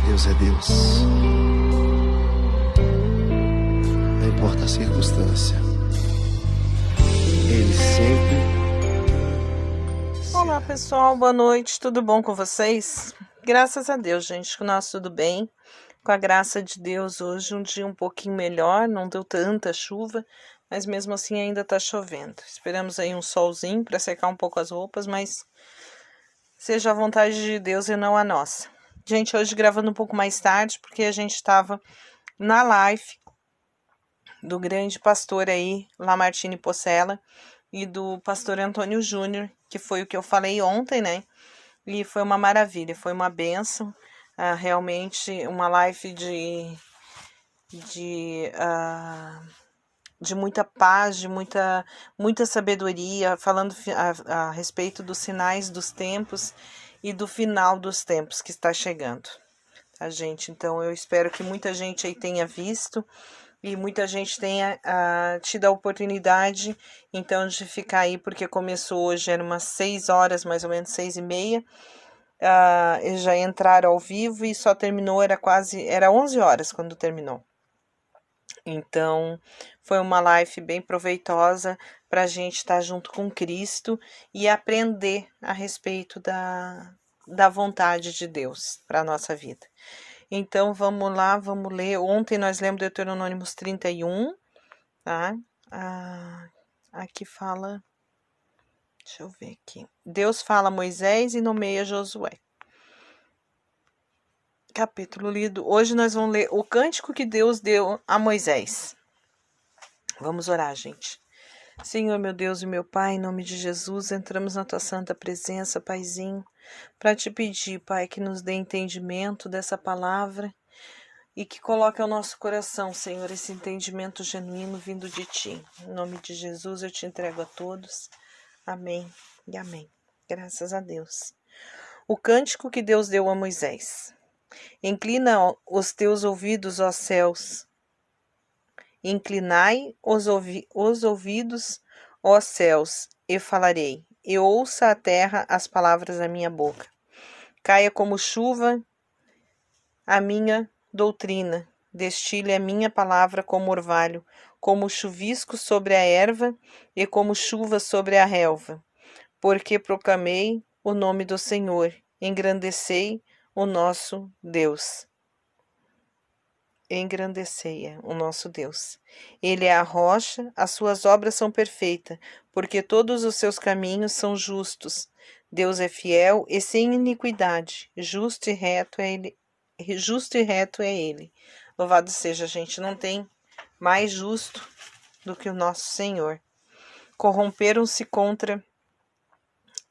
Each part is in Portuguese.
Deus é Deus. Não importa a circunstância, Ele sempre. Olá pessoal, boa noite, tudo bom com vocês? Graças a Deus, gente, com nós tudo bem. Com a graça de Deus, hoje um dia um pouquinho melhor, não deu tanta chuva, mas mesmo assim ainda tá chovendo. Esperamos aí um solzinho para secar um pouco as roupas, mas seja a vontade de Deus e não a nossa. Gente, hoje gravando um pouco mais tarde, porque a gente estava na live do grande pastor aí, Lamartine Possela, e do pastor Antônio Júnior, que foi o que eu falei ontem, né? E foi uma maravilha, foi uma bênção, realmente uma live de muita paz, de muita sabedoria, falando a respeito dos sinais dos tempos e do final dos tempos que está chegando, tá, gente? Então eu espero que muita gente aí tenha visto e muita gente tenha tido a oportunidade, então, de ficar aí, porque começou hoje, era umas 6 horas, mais ou menos 6:30, eles já entraram ao vivo e só terminou, era 11 horas quando terminou. Então, foi uma live bem proveitosa para a gente estar junto com Cristo e aprender a respeito da vontade de Deus para a nossa vida. Então, vamos lá, vamos ler. Ontem nós lemos Deuteronômios 31, tá? Aqui fala, deixa eu ver aqui. Deus fala a Moisés e nomeia Josué. Capítulo lido. Hoje nós vamos ler o cântico que Deus deu a Moisés. Vamos orar, gente. Senhor, meu Deus e meu Pai, em nome de Jesus, entramos na Tua santa presença, Paizinho, para Te pedir, Pai, que nos dê entendimento dessa palavra e que coloque ao nosso coração, Senhor, esse entendimento genuíno vindo de Ti. Em nome de Jesus, eu Te entrego a todos. Amém e amém. Graças a Deus. O cântico que Deus deu a Moisés. Inclina os teus ouvidos, ó céus. Inclinai os ouvidos, ó céus, e falarei. E ouça a terra as palavras da minha boca. Caia como chuva a minha doutrina, destile a minha palavra como orvalho, como chuvisco sobre a erva e como chuva sobre a relva. Porque proclamei o nome do Senhor, engrandecei o nosso Deus. Engrandecei o nosso Deus. Ele é a rocha, as suas obras são perfeitas, porque todos os seus caminhos são justos. Deus é fiel e sem iniquidade, justo e reto é ele. Louvado seja, gente, não tem mais justo do que o nosso Senhor. Corromperam-se contra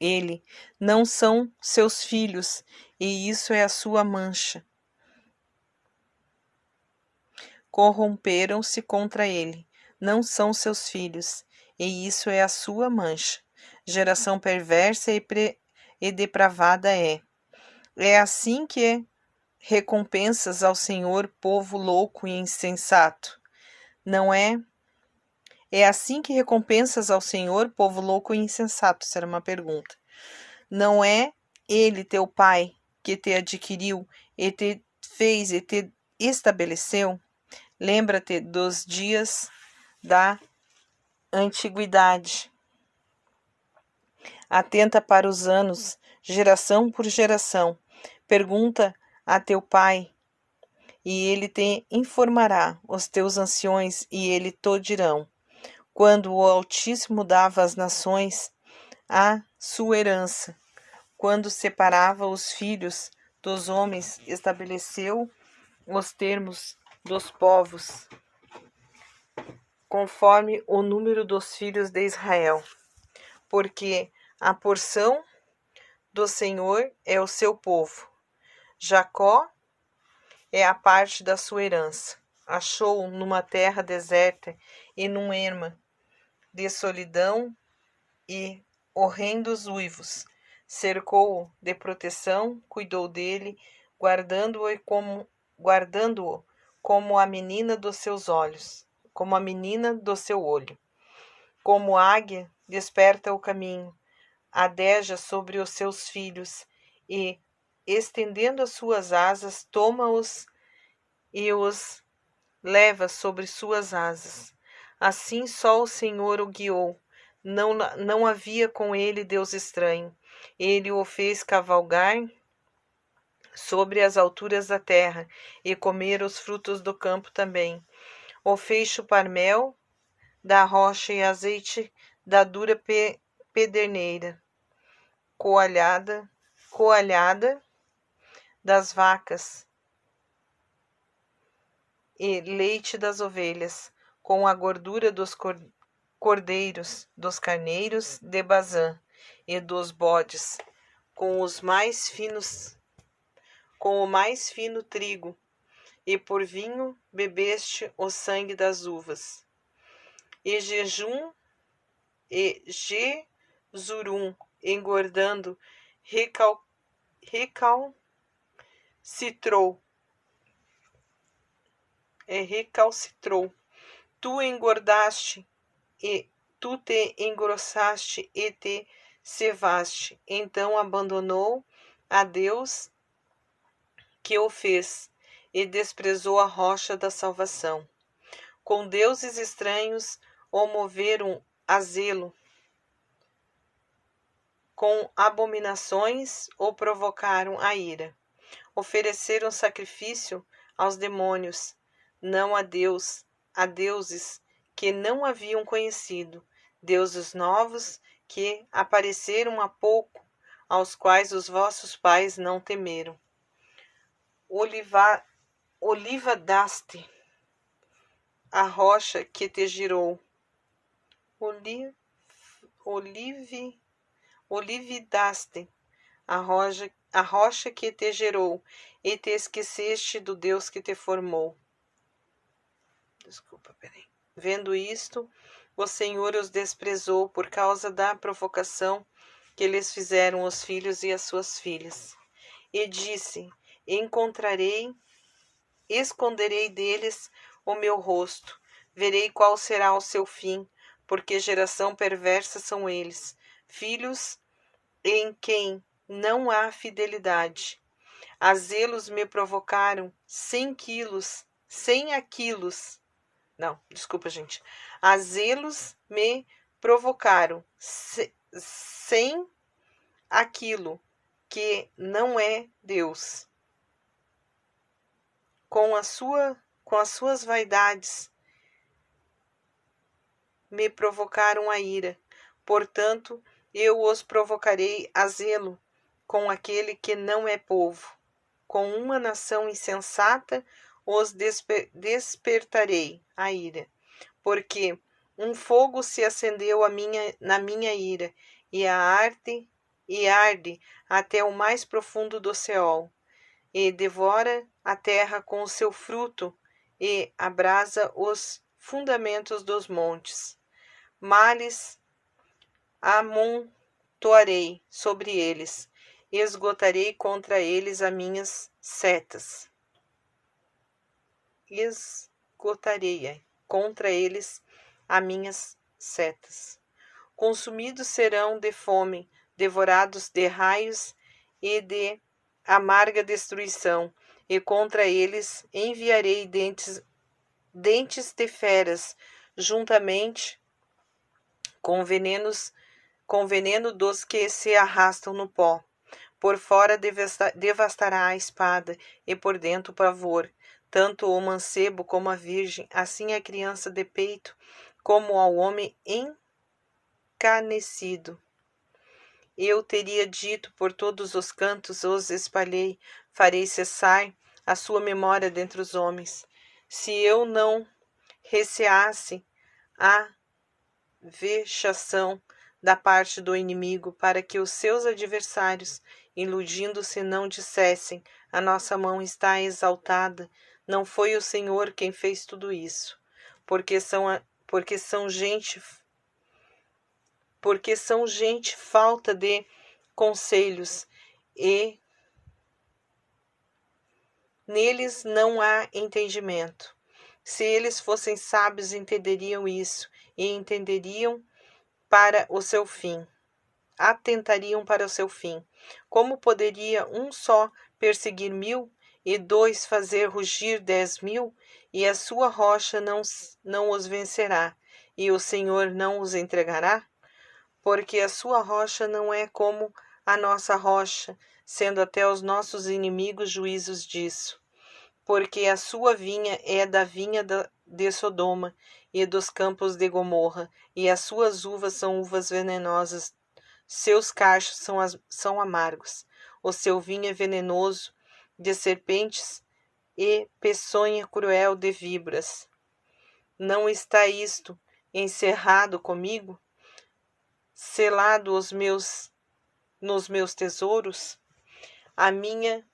ele, não são seus filhos, e isso é a sua mancha. Corromperam-se contra ele, não são seus filhos, e isso é a sua mancha. Geração perversa e depravada é. É assim que recompensas ao Senhor, povo louco e insensato. Não é? É assim que recompensas ao Senhor, povo louco e insensato? Será uma pergunta. Não é ele, teu pai, que te adquiriu e te fez e te estabeleceu? Lembra-te dos dias da antiguidade. Atenta para os anos, geração por geração. Pergunta a teu pai, e ele te informará, os teus anciões, e ele te dirão. Quando o Altíssimo dava às nações a sua herança, quando separava os filhos dos homens, estabeleceu os termos dos povos, conforme o número dos filhos de Israel. Porque a porção do Senhor é o seu povo. Jacó é a parte da sua herança. Achou numa terra deserta e num erma de solidão e horrendos uivos. Cercou-o de proteção, cuidou dele, guardando-o como a menina dos seus olhos, como a menina do seu olho. Como águia, desperta o caminho, adeja sobre os seus filhos, e estendendo as suas asas, toma-os e os leva sobre suas asas. Assim só o Senhor o guiou. Não havia com ele Deus estranho. Ele o fez cavalgar sobre as alturas da terra e comer os frutos do campo também. O fez chupar mel da rocha e azeite da dura pederneira, coalhada das vacas e leite das ovelhas, com a gordura dos cordeiros, dos carneiros de Bazã e dos bodes, com o mais fino trigo, e por vinho bebeste o sangue das uvas. E Jesurum, engordando, recalcitrou. Tu engordaste, e tu te engrossaste e te cevaste. Então abandonou a Deus que o fez, e desprezou a rocha da salvação. Com deuses estranhos o moveram a zelo, com abominações o provocaram a ira. Ofereceram sacrifício aos demônios, não a Deus, a deuses que não haviam conhecido, deuses novos que apareceram há pouco, aos quais os vossos pais não temeram. Olivadaste a rocha que te gerou. Olividaste a rocha que te gerou, e te esqueceste do Deus que te formou. Vendo isto, o Senhor os desprezou por causa da provocação que lhes fizeram os filhos e as suas filhas. E disse: esconderei deles o meu rosto, verei qual será o seu fim, porque geração perversa são eles, filhos em quem não há fidelidade. A zelos me provocaram 100 aquilos. Não, desculpa, gente. A zelos me provocaram 100 aquilo que não é Deus. Com as suas vaidades me provocaram a ira. Portanto, eu os provocarei a zelo com aquele que não é povo. Com uma nação insensata os despertarei a ira. Porque um fogo se acendeu na minha ira, e arde até o mais profundo do Seol, e devora a terra com o seu fruto, e abrasa os fundamentos dos montes. Males amontoarei sobre eles, esgotarei contra eles as minhas setas. Esgotarei contra eles as minhas setas. Consumidos serão de fome, devorados de raios e de amarga destruição, e contra eles enviarei dentes de feras, juntamente com veneno dos que se arrastam no pó. Por fora devastará a espada, e por dentro o pavor, tanto o mancebo como a virgem, assim a criança de peito, como ao homem encanecido. Eu teria dito por todos os cantos, os espalhei, farei cessar a sua memória dentre os homens. Se eu não receasse a vexação da parte do inimigo, para que os seus adversários, iludindo-se, não dissessem: a nossa mão está exaltada, não foi o Senhor quem fez tudo isso, porque são gente falta de conselhos, e neles não há entendimento. Se eles fossem sábios, entenderiam isso, e entenderiam para o seu fim. atentariam para o seu fim. Como poderia um só perseguir 1000, e 2 fazer rugir 10.000? E a sua rocha não os vencerá, e o Senhor não os entregará? Porque a sua rocha não é como a nossa rocha, sendo até os nossos inimigos juízos disso. Porque a sua vinha é da vinha de Sodoma e dos campos de Gomorra, e as suas uvas são uvas venenosas, seus cachos são amargos, o seu vinho é venenoso de serpentes e peçonha cruel de víboras. Não está isto encerrado comigo, selado nos meus tesouros? A minha,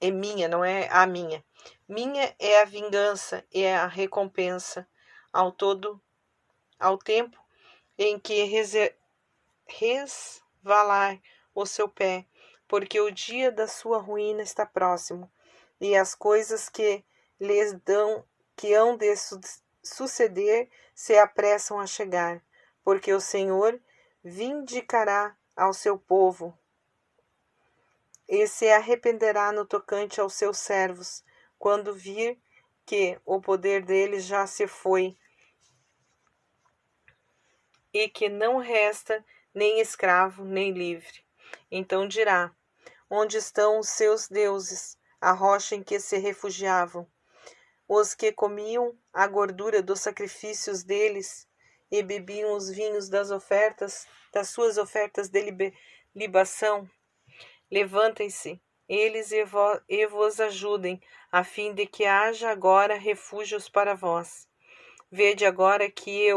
é minha, não é a minha. Minha é a vingança e a recompensa ao tempo em que resvalar o seu pé, porque o dia da sua ruína está próximo, e as coisas que hão de suceder se apressam a chegar, porque o Senhor vindicará ao seu povo e se arrependerá no tocante aos seus servos, quando vir que o poder deles já se foi, e que não resta nem escravo, nem livre. Então dirá: onde estão os seus deuses, a rocha em que se refugiavam, os que comiam a gordura dos sacrifícios deles e bebiam os vinhos das suas ofertas de libação? Levantem-se, eles e vos ajudem, a fim de que haja agora refúgios para vós. Vede agora que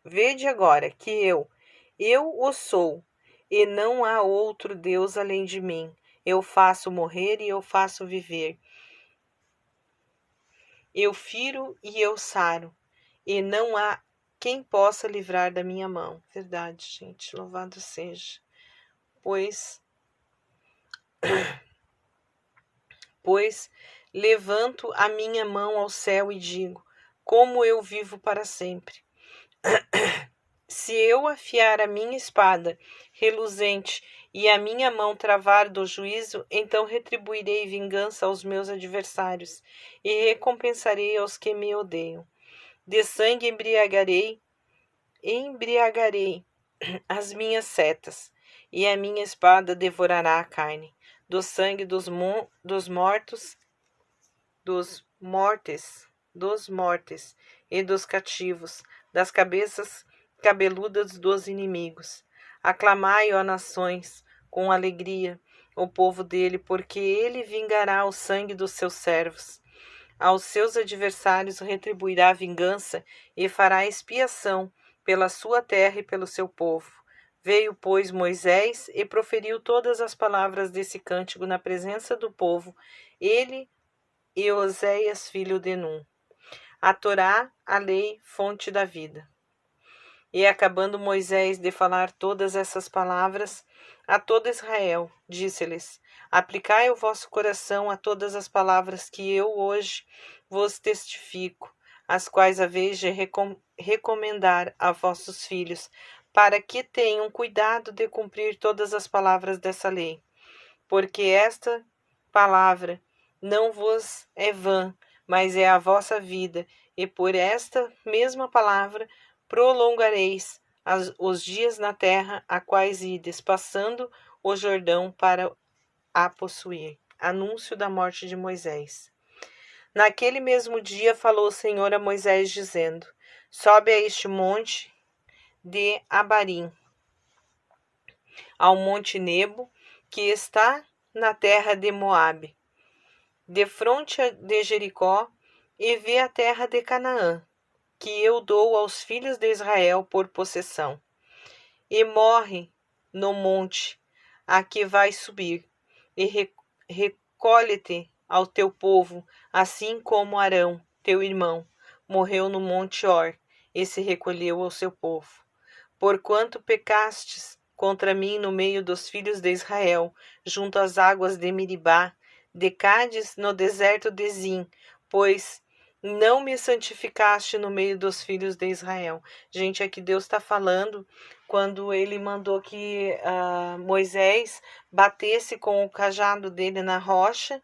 vede agora que eu o sou, e não há outro Deus além de mim. Eu faço morrer e eu faço viver. Eu firo e eu saro, e não há quem possa livrar da minha mão. Verdade, gente, louvado seja. Pois levanto a minha mão ao céu e digo: como eu vivo para sempre. Se eu afiar a minha espada reluzente e a minha mão travar do juízo, então retribuirei vingança aos meus adversários e recompensarei aos que me odeiam. De sangue embriagarei as minhas setas, e a minha espada devorará a carne. Do sangue dos mortes e dos cativos, das cabeças cabeludas dos inimigos. Aclamai, ó nações, com alegria, o povo dele, porque ele vingará o sangue dos seus servos. Aos seus adversários retribuirá a vingança e fará expiação pela sua terra e pelo seu povo. Veio, pois, Moisés e proferiu todas as palavras desse cântico na presença do povo, ele e Oséias, filho de Num. A Torá, a lei, fonte da vida. E acabando Moisés de falar todas essas palavras a todo Israel, disse-lhes: aplicai o vosso coração a todas as palavras que eu hoje vos testifico, as quais haveis de recomendar a vossos filhos, para que tenham cuidado de cumprir todas as palavras dessa lei. Porque esta palavra não vos é vã, mas é a vossa vida, e por esta mesma palavra prolongareis os dias na terra a quais ides, passando o Jordão para a possuir. Anúncio da morte de Moisés. Naquele mesmo dia falou o Senhor a Moisés, dizendo: sobe a este monte de Abarim, ao monte Nebo, que está na terra de Moabe, defronte de Jericó, e vê a terra de Canaã, que eu dou aos filhos de Israel por possessão. E morre no monte a que vais subir, e recolhe-te ao teu povo, assim como Arão, teu irmão, morreu no monte Or, e se recolheu ao seu povo. Porquanto pecastes contra mim no meio dos filhos de Israel, junto às águas de Meribá, de Cádiz, no deserto de Zim, pois não me santificaste no meio dos filhos de Israel. Gente, aqui Deus está falando quando ele mandou que Moisés batesse com o cajado dele na rocha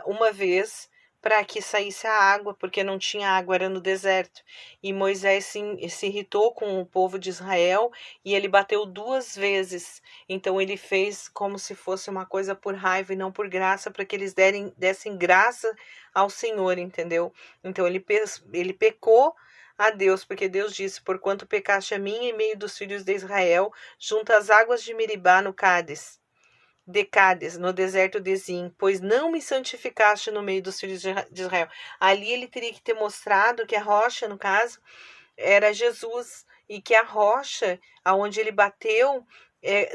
uma vez para que saísse a água, porque não tinha água, era no deserto. E Moisés se irritou com o povo de Israel e ele bateu 2 vezes. Então ele fez como se fosse uma coisa por raiva e não por graça, para que eles dessem graça ao Senhor, entendeu? Então ele pecou a Deus, porque Deus disse: porquanto pecaste a mim em meio dos filhos de Israel, junto às águas de Meribá no Cádiz, no deserto de Zim, pois não me santificaste no meio dos filhos de Israel. Ali ele teria que ter mostrado que a rocha, no caso, era Jesus, e que a rocha aonde ele bateu,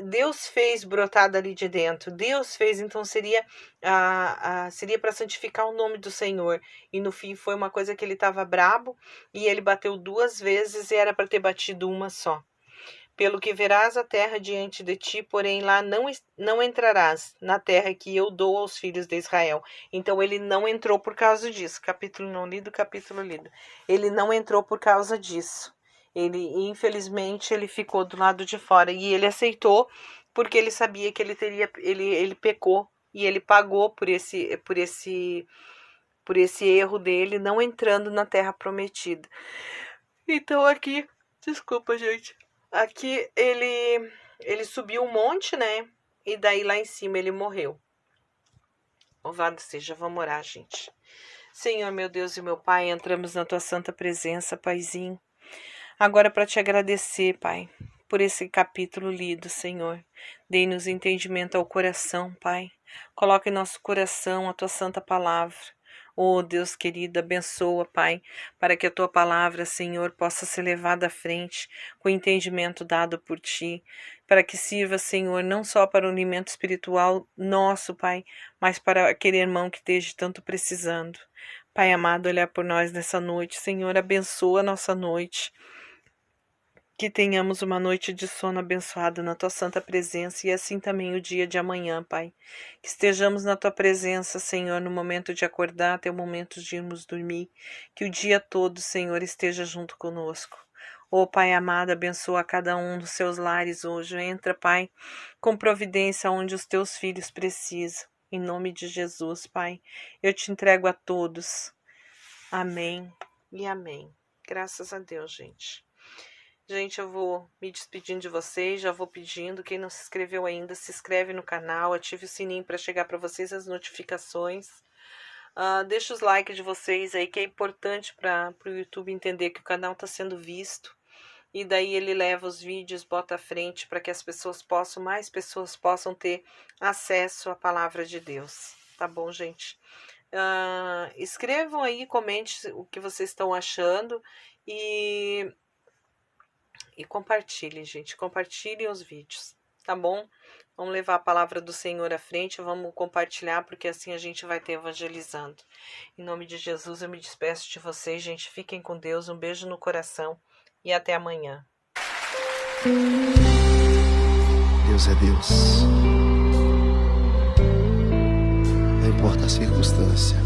Deus fez brotar dali de dentro. Deus fez, então seria para santificar o nome do Senhor. E no fim foi uma coisa que ele estava brabo e ele bateu 2 vezes e era para ter batido uma só. Pelo que verás a terra diante de ti, porém lá não entrarás na terra que eu dou aos filhos de Israel. Então ele não entrou por causa disso. Capítulo não lido, capítulo lido. Ele não entrou por causa disso. Infelizmente, ele ficou do lado de fora e ele aceitou porque ele sabia que ele pecou e ele pagou por esse erro dele, não entrando na terra prometida. Então aqui, desculpa, gente. Aqui ele subiu um monte, né? E daí lá em cima ele morreu. Louvado seja, vamos orar, gente. Senhor, meu Deus e meu Pai, entramos na tua santa presença, Paizinho. Agora para te agradecer, Pai, por esse capítulo lido, Senhor. Dê-nos entendimento ao coração, Pai. Coloque em nosso coração a tua santa palavra. Oh, Deus querido, abençoa, Pai, para que a tua palavra, Senhor, possa ser levada à frente com o entendimento dado por ti, para que sirva, Senhor, não só para o alimento espiritual nosso, Pai, mas para aquele irmão que esteja tanto precisando. Pai amado, olhar por nós nessa noite, Senhor, abençoa a nossa noite. Que tenhamos uma noite de sono abençoada na tua santa presença e assim também o dia de amanhã, Pai. Que estejamos na tua presença, Senhor, no momento de acordar até o momento de irmos dormir. Que o dia todo, Senhor, esteja junto conosco. Ó Pai amado, abençoa cada um dos seus lares hoje. Entra, Pai, com providência onde os teus filhos precisam. Em nome de Jesus, Pai, eu te entrego a todos. Amém e amém. Graças a Deus, gente. Gente, eu vou me despedindo de vocês, já vou pedindo, quem não se inscreveu ainda, se inscreve no canal, ative o sininho para chegar para vocês as notificações. Deixa os likes de vocês aí, que é importante para o YouTube entender que o canal está sendo visto. E daí ele leva os vídeos, bota à frente para que mais pessoas possam ter acesso à palavra de Deus. Tá bom, gente? Escrevam aí, comente o que vocês estão achando e compartilhem, gente. Compartilhem os vídeos, tá bom? Vamos levar a palavra do Senhor à frente, vamos compartilhar, porque assim a gente vai ter evangelizando. Em nome de Jesus, eu me despeço de vocês, gente. Fiquem com Deus, um beijo no coração e até amanhã. Deus é Deus. Não importa a circunstância.